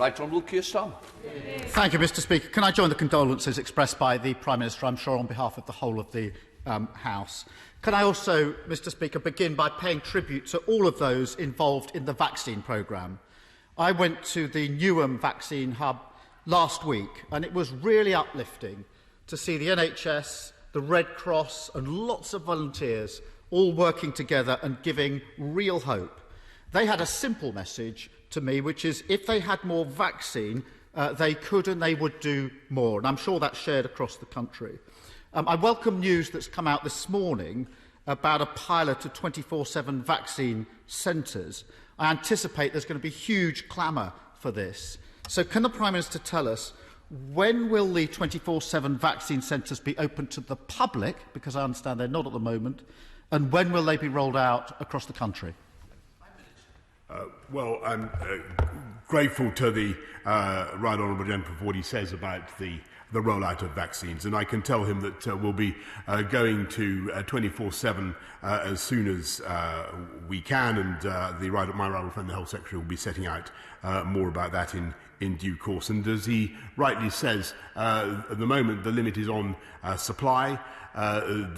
Right Honourable Keir Starmer. Thank you, Mr Speaker. Can I join the condolences expressed by the Prime Minister, I'm sure, on behalf of the whole of the House? Can I also, Mr Speaker, begin by paying tribute to all of those involved in the vaccine programme? I went to the Newham vaccine hub last week, and it was really uplifting to see the NHS, the Red Cross and lots of volunteers all working together and giving real hope. They had a simple message to me, which is if they had more vaccine, they could and they would do more. And I'm sure that's shared across the country. I welcome news that's come out this morning about a pilot of 24/7 vaccine centres. I anticipate there's going to be huge clamour for this. So can the Prime Minister tell us, when will the 24/7 vaccine centres be open to the public, because I understand they're not at the moment, and when will they be rolled out across the country? Well, I'm grateful to the Right Honourable Gentleman for what he says about the rollout of vaccines, and I can tell him that we'll be going to 24/7 as soon as we can, and my right friend, the Health Secretary, will be setting out more about that in due course. And as he rightly says, at the moment the limit is on supply.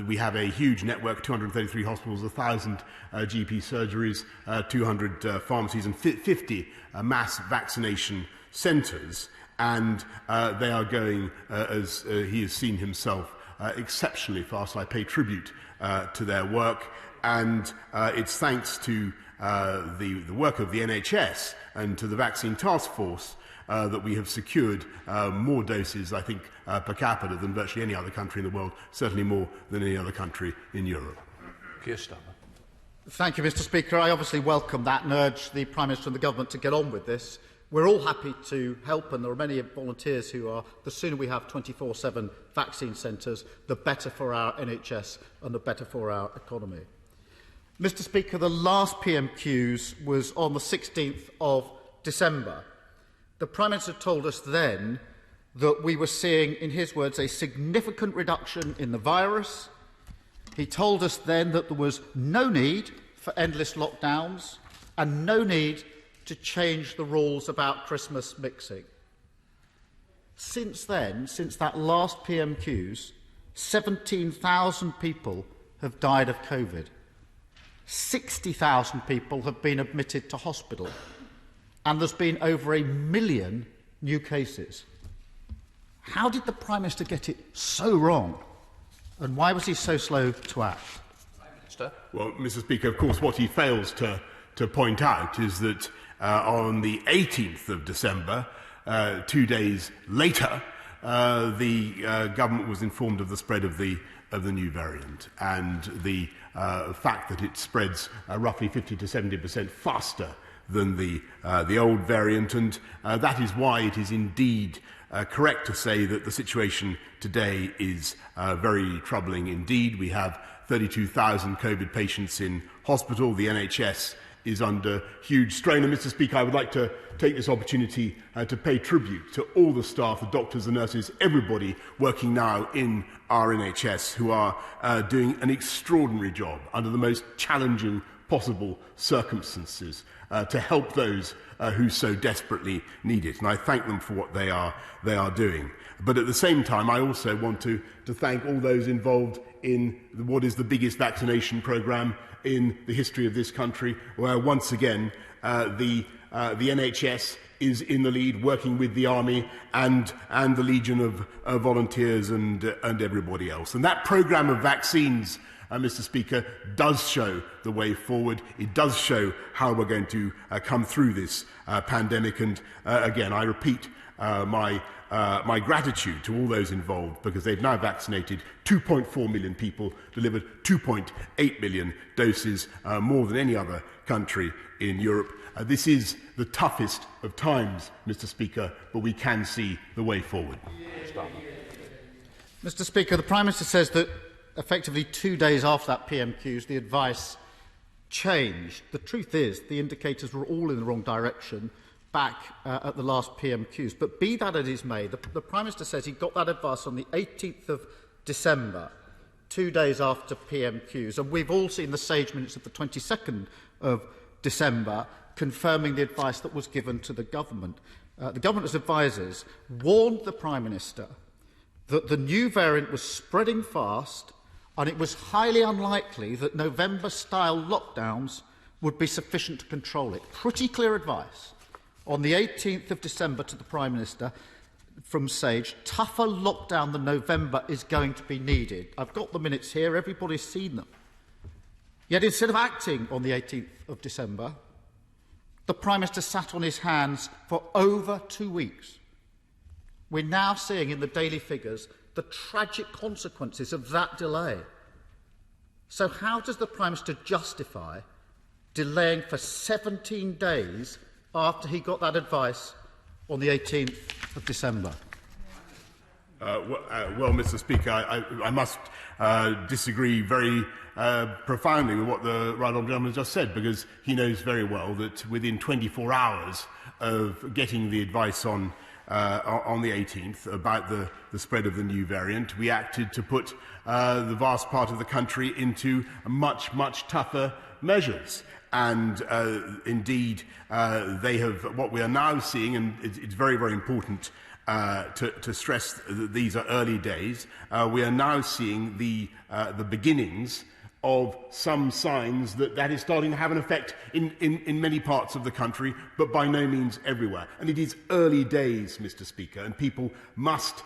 We have a huge network, 233 hospitals, 1,000 GP surgeries, 200 pharmacies and 50 mass vaccination centres. And they are going, as he has seen himself, exceptionally fast. I pay tribute to their work, and it's thanks to the work of the NHS and to the Vaccine Task Force that we have secured more doses, I think, per capita than virtually any other country in the world, certainly more than any other country in Europe. Keir Starmer. Thank you, Mr Speaker. I obviously welcome that and urge the Prime Minister and the Government to get on with this. We're all happy to help, and there are many volunteers who are. The sooner we have 24/7 vaccine centres, the better for our NHS and the better for our economy. Mr Speaker, the last PMQs was on the 16th of December. The Prime Minister told us then that we were seeing, in his words, a significant reduction in the virus. He told us then that there was no need for endless lockdowns and no need to change the rules about Christmas mixing. Since then, since that last PMQs, 17,000 people have died of COVID. 60,000 people have been admitted to hospital. And there's been over 1 million new cases. How did the Prime Minister get it so wrong? And why was he so slow to act? Prime Minister. Well, Mr Speaker, of course, what he fails to point out is that on the 18th of December, 2 days later, the government was informed of the spread of the new variant and the fact that it spreads roughly 50 to 70% faster than the old variant, and that is why it is indeed correct to say that the situation today is very troubling indeed. We have 32,000 COVID patients in hospital. The NHS is under huge strain. And, Mr Speaker, I would like to take this opportunity to pay tribute to all the staff, the doctors, the nurses, everybody working now in our NHS who are doing an extraordinary job under the most challenging possible circumstances to help those who so desperately need it. And I thank them for what they are doing. But at the same time, I also want to thank all those involved in what is the biggest vaccination programme in the history of this country, where once again the NHS is in the lead, working with the Army and the Legion of volunteers and everybody else. And that programme of vaccines, Mr Speaker, does show the way forward. It does show how we're going to come through this pandemic. And again, I repeat my gratitude to all those involved, because they've now vaccinated 2.4 million people, delivered 2.8 million doses, more than any other country in Europe. This is the toughest of times, Mr Speaker, but we can see the way forward. Mr Speaker, the Prime Minister says that effectively 2 days after that PMQs, the advice changed. The truth is the indicators were all in the wrong direction back at the last PMQs. But be that as it may, the Prime Minister says he got that advice on the 18th of December, 2 days after PMQs. And we've all seen the Sage minutes of the 22nd of December confirming the advice that was given to the government. the government's advisers warned the Prime Minister that the new variant was spreading fast and it was highly unlikely that November-style lockdowns would be sufficient to control it. Pretty clear advice on the 18th of December to the Prime Minister from Sage. Tougher lockdown than November is going to be needed. I've got the minutes here. Everybody's seen them. Yet instead of acting on the 18th of December, the Prime Minister sat on his hands for over 2 weeks. We're now seeing in the daily figures the tragic consequences of that delay. So how does the Prime Minister justify delaying for 17 days after he got that advice on the 18th of December? Well, Mr. Speaker, I must disagree very profoundly with what the right honourable gentleman just said, because he knows very well that within 24 hours of getting the advice on the 18th about the spread of the new variant, we acted to put the vast part of the country into much, much tougher measures. And indeed, they have what we are now seeing, and it's very, very important to stress that these are early days. We are now seeing the beginnings of some signs that is starting to have an effect in many parts of the country, but by no means everywhere. And it is early days, Mr. Speaker, and people must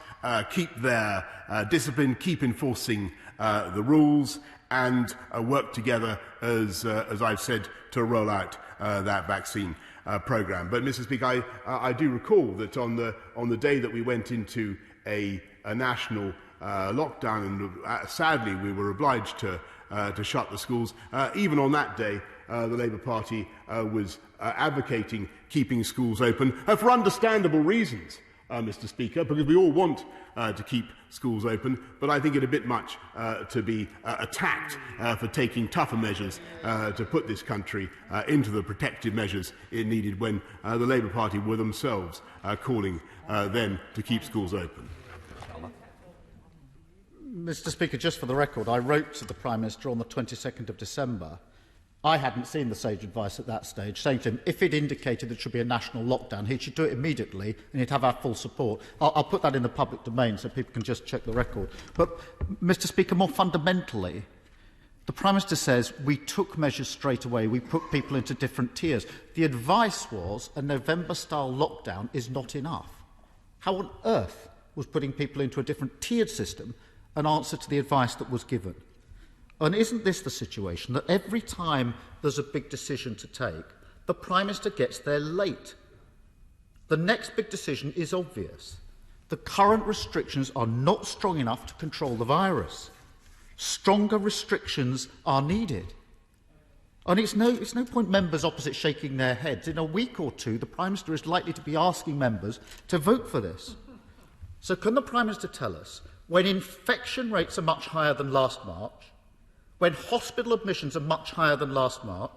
keep their discipline, keep enforcing the rules, and work together, as I've said, to roll out that vaccine programme. But, Mr. Speaker, I do recall that on the day that we went into a national lockdown, and sadly we were obliged to shut the schools, even on that day, the Labour Party was advocating keeping schools open for understandable reasons, Mr. Speaker, because we all want to keep schools open, but I think it a bit much to be attacked for taking tougher measures to put this country into the protective measures it needed when the Labour Party were themselves calling then to keep schools open. Mr. Speaker, just for the record, I wrote to the Prime Minister on the 22nd of December. I hadn't seen the Sage advice at that stage, saying to him, if it indicated there should be a national lockdown, he should do it immediately and he'd have our full support. I'll put that in the public domain so people can just check the record. But, Mr. Speaker, more fundamentally, the Prime Minister says we took measures straight away, we put people into different tiers. The advice was a November-style lockdown is not enough. How on earth was putting people into a different tiered system an answer to the advice that was given? And isn't this the situation that every time there's a big decision to take, the Prime Minister gets there late? The next big decision is obvious. The current restrictions are not strong enough to control the virus. Stronger restrictions are needed. And it's no point members opposite shaking their heads. In a week or two, the Prime Minister is likely to be asking members to vote for this. So can the Prime Minister tell us, when infection rates are much higher than last March, when hospital admissions are much higher than last March,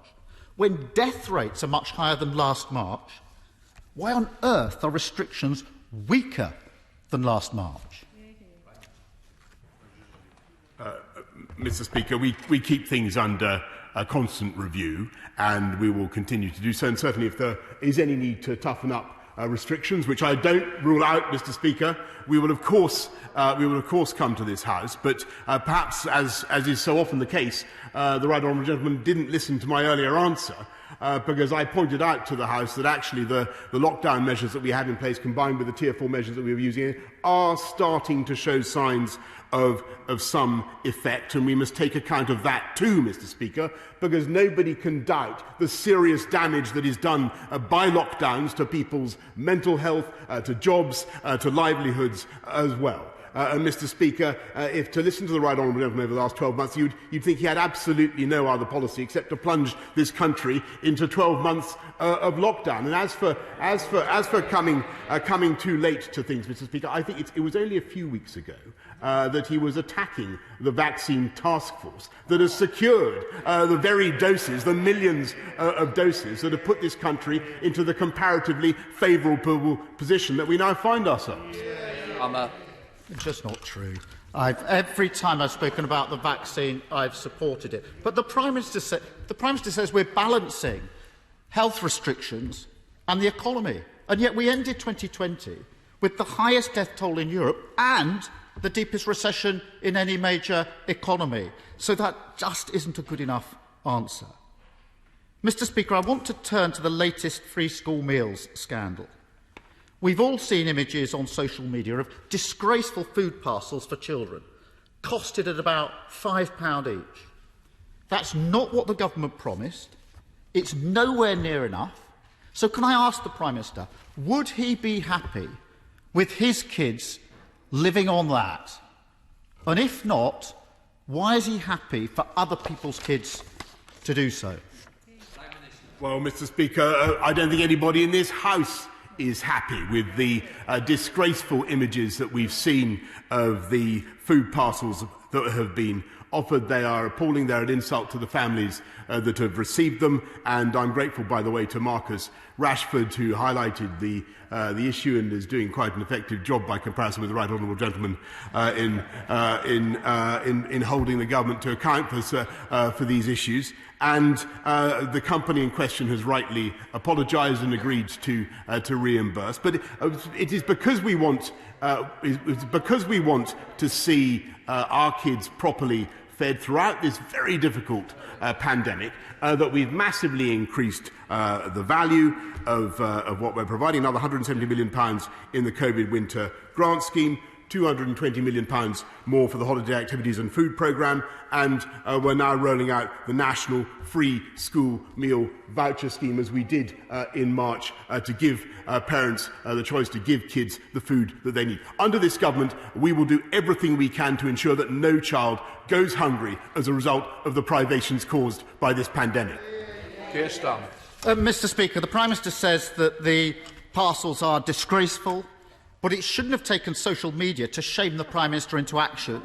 when death rates are much higher than last March, why on earth are restrictions weaker than last March? Mr. Speaker, we keep things under a constant review, and we will continue to do so. And certainly if there is any need to toughen up restrictions, which I don't rule out, Mr. Speaker, we will of course come to this House. But perhaps, as is so often the case, the right honourable gentleman didn't listen to my earlier answer, because I pointed out to the House that actually the lockdown measures that we had in place, combined with the Tier 4 measures that we were using, are starting to show signs of some effect, and we must take account of that too, Mr. Speaker, because nobody can doubt the serious damage that is done by lockdowns to people's mental health, to jobs, to livelihoods as well. And Mr. Speaker, if to listen to the right honourable gentleman over the last 12 months, you'd think he had absolutely no other policy except to plunge this country into 12 months of lockdown. And as for coming too late to things, Mr. Speaker, I think it was only a few weeks ago that he was attacking the vaccine task force that has secured the very doses, the millions of doses that have put this country into the comparatively favourable position that we now find ourselves. It's just not true. Every time I've spoken about the vaccine, I've supported it. But the Prime Minister says we're balancing health restrictions and the economy. And yet we ended 2020 with the highest death toll in Europe and the deepest recession in any major economy. So that just isn't a good enough answer. Mr. Speaker, I want to turn to the latest free school meals scandal. We've all seen images on social media of disgraceful food parcels for children, costed at about £5 each. That's not what the government promised. It's nowhere near enough. So can I ask the Prime Minister, would he be happy with his kids living on that? And if not, why is he happy for other people's kids to do so? Well, Mr. Speaker, I don't think anybody in this House is happy with the disgraceful images that we've seen of the food parcels that have been offered. They are appalling. They're an insult to the families that have received them. And I'm grateful, by the way, to Marcus Rashford, who highlighted the issue and is doing quite an effective job by comparison with the right honourable gentleman in holding the government to account for these issues. And the company in question has rightly apologised and agreed to reimburse. But it is because we want to see our kids properly fed throughout this very difficult pandemic that we've massively increased the value of what we're providing. Another £170 million in the COVID winter grant scheme, £220 million more for the holiday activities and food programme, and we're now rolling out the national free school meal voucher scheme, as we did in March, to give parents the choice to give kids the food that they need. Under this government, we will do everything we can to ensure that no child goes hungry as a result of the privations caused by this pandemic. Keir Starmer. Mr. Speaker, the Prime Minister says that the parcels are disgraceful, but it shouldn't have taken social media to shame the Prime Minister into action.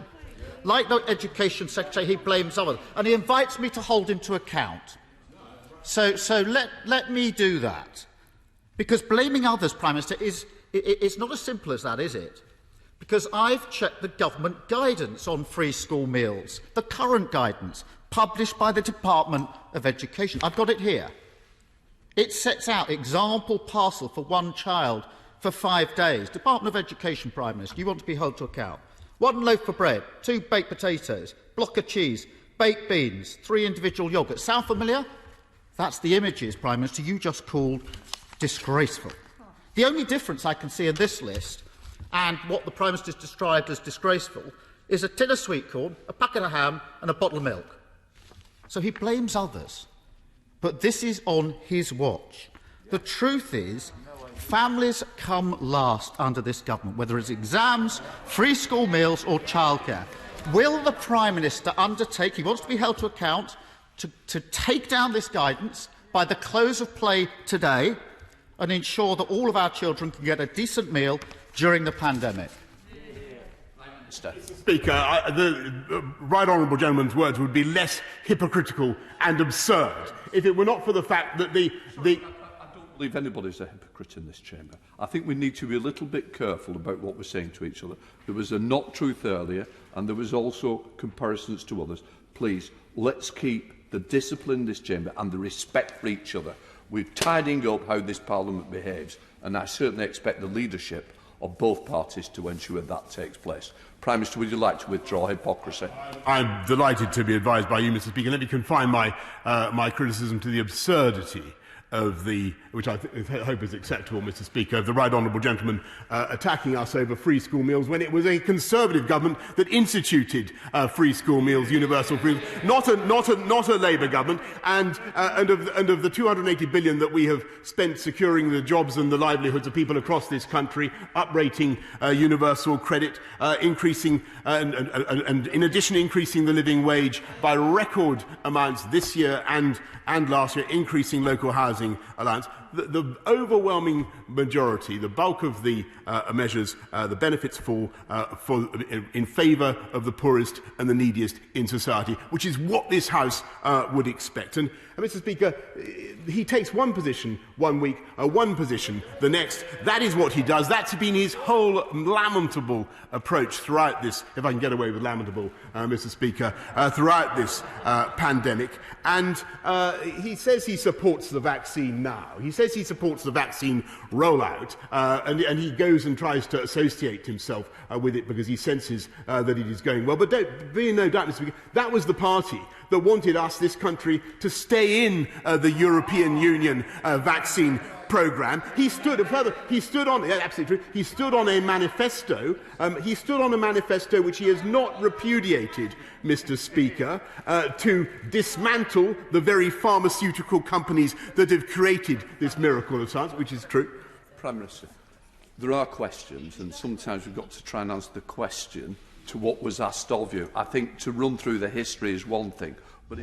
Like the Education Secretary, he blames others, and he invites me to hold him to account. So let me do that. Because blaming others, Prime Minister, it's not as simple as that, is it? Because I've checked the government guidance on free school meals, the current guidance, published by the Department of Education. I've got it here. It sets out example parcel for one child for 5 days. Department of Education, Prime Minister, you want to be held to account. 1 loaf of bread, 2 baked potatoes, block of cheese, baked beans, 3 individual yoghurts. Sound familiar? That's the images, Prime Minister, you just called disgraceful. The only difference I can see in this list and what the Prime Minister has described as disgraceful is a tin of sweet corn, a packet of ham and a bottle of milk. So he blames others. But this is on his watch. The truth is, families come last under this government, whether it's exams, free school meals or childcare. Will the Prime Minister undertake, he wants to be held to account, to take down this guidance by the close of play today and ensure that all of our children can get a decent meal during the pandemic? Mr. Speaker, the right honourable gentleman's words would be less hypocritical and absurd if it were not for the fact that I don't believe anybody's a hypocrite in this chamber. I think we need to be a little bit careful about what we're saying to each other. There was a not truth earlier, and there was also comparisons to others. Please, let's keep the discipline in this chamber and the respect for each other. We're tidying up how this Parliament behaves, and I certainly expect the leadership of both parties to ensure that takes place. Prime Minister, would you like to withdraw hypocrisy? I'm delighted to be advised by you, Mr. Speaker. Let me confine my criticism to the absurdity of the, which I hope is acceptable, Mr. Speaker, of the right honourable gentleman attacking us over free school meals when it was a Conservative government that instituted free school meals, universal free, not a Labour government, and of the 280 billion that we have spent securing the jobs and the livelihoods of people across this country, uprating universal credit, increasing and in addition increasing the living wage by record amounts this year and last year, increasing local housing allowance. The overwhelming majority, the bulk of the measures, the benefits fall in favour of the poorest and the neediest in society, which is what this House would expect. And And, Mr. Speaker, he takes one position one week, one position the next. That is what he does. That's been his whole lamentable approach throughout this, if I can get away with lamentable, Mr. Speaker, throughout this pandemic. And he says he supports the vaccine now. He says he supports the vaccine rollout, and he goes and tries to associate himself with it because he senses that it is going well. But don't be in no doubt, Mr. Speaker, that was the party that wanted us, this country, to stay in the European Union vaccine programme. He stood on absolutely true. He stood on a manifesto. He stood on a manifesto which he has not repudiated, Mr. Speaker, to dismantle the very pharmaceutical companies that have created this miracle of science, which is true. Prime Minister, there are questions, and sometimes we've got to try and answer the question to what was asked of you. I think to run through the history is one thing, but